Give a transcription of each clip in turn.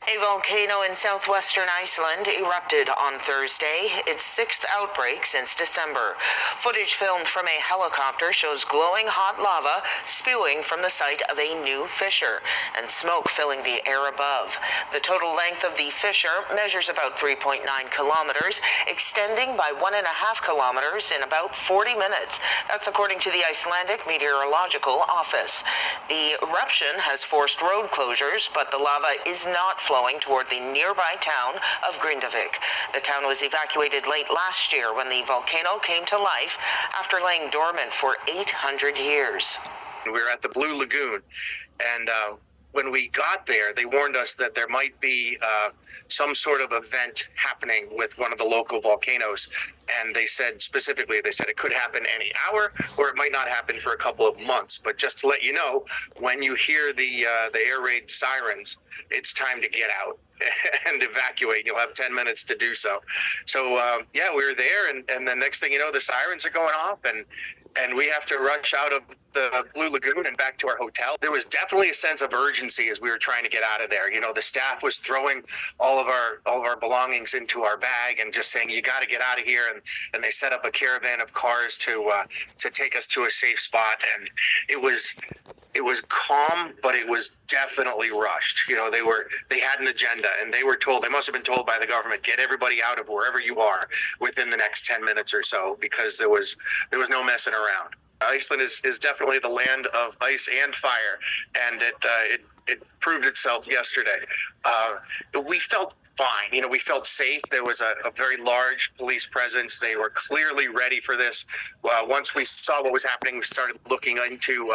A volcano in southwestern Iceland erupted on Thursday, its sixth outbreak since December. Footage filmed from a helicopter shows glowing hot lava spewing from the site of a new fissure and smoke filling the air above. The total length of the fissure measures about 3.9 kilometers, extending by 1.5 kilometers in about 40 minutes. That's according to the Icelandic Meteorological Office. The eruption has forced road closures, but the lava is not flowing toward the nearby town of Grindavik. The town was evacuated late last year when the volcano came to life after laying dormant for 800 years. We were at the Blue Lagoon, and when we got there, they warned us that there might be some sort of event happening with one of the local volcanoes. And they said specifically, it could happen any hour, or it might not happen for a couple of months. But just to let you know, when you hear the air raid sirens, it's time to get out and evacuate. You'll have 10 minutes to do so. So yeah, we were there, and the next thing you know, the sirens are going off, and we have to rush out of the Blue Lagoon and back to our hotel. There was definitely a sense of urgency as we were trying to get out of there. You know, the staff was throwing all of our belongings into our bag and just saying, "You got to get out of here." And they set up a caravan of cars to take us to a safe spot. And it was calm, but it was definitely rushed. You know, they had an agenda, and they must have been told by the government, get everybody out of wherever you are within the next 10 minutes or so, because there was no messing around. Iceland is definitely the land of ice and fire, and it proved itself yesterday. We felt fine. You know, we felt safe. There was a very large police presence. They were clearly ready for this. Once we saw what was happening, we started looking into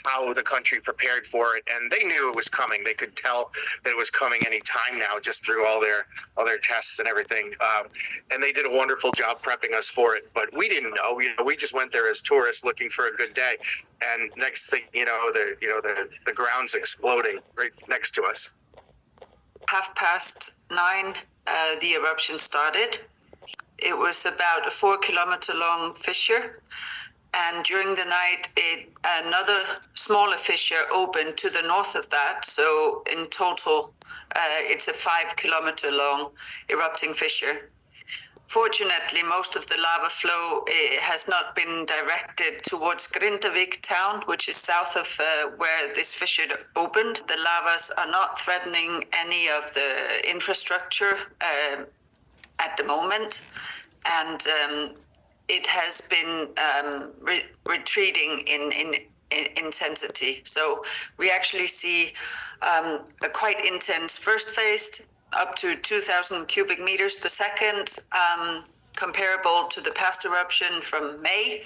how the country prepared for it, and they knew it was coming. They could tell that it was coming any time now, just through all their tests and everything. And they did a wonderful job prepping us for it. But we didn't know. You know, we just went there as tourists looking for a good day. And next thing you know, the ground's exploding right next to us. 9:30, the eruption started. It was about a 4-kilometer long fissure. And during the night, another smaller fissure opened to the north of that. So in total, it's a 5-kilometer long erupting fissure. Fortunately, most of the lava flow has not been directed towards Grindavik town, which is south of where this fissure opened. The lavas are not threatening any of the infrastructure at the moment. And it has been retreating in intensity. So we actually see a quite intense first phase, up to 2,000 cubic meters per second, comparable to the past eruption from May.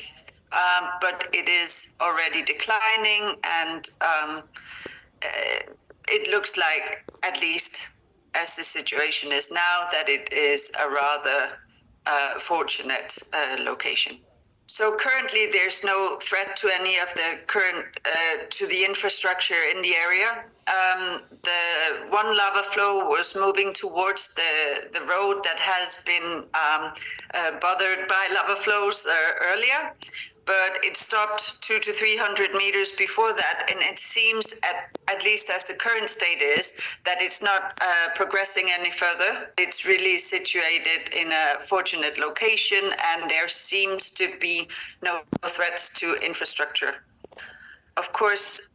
But it is already declining, and it looks like, at least as the situation is now, that it is a rather fortunate location. So currently there's no threat to any of the current, to the infrastructure in the area. The one lava flow was moving towards the road that has been bothered by lava flows earlier, but it stopped 200 to 300 meters before that, and it seems, at least as the current state is, that it's not progressing any further. It's really situated in a fortunate location, and there seems to be no threats to infrastructure. Of course,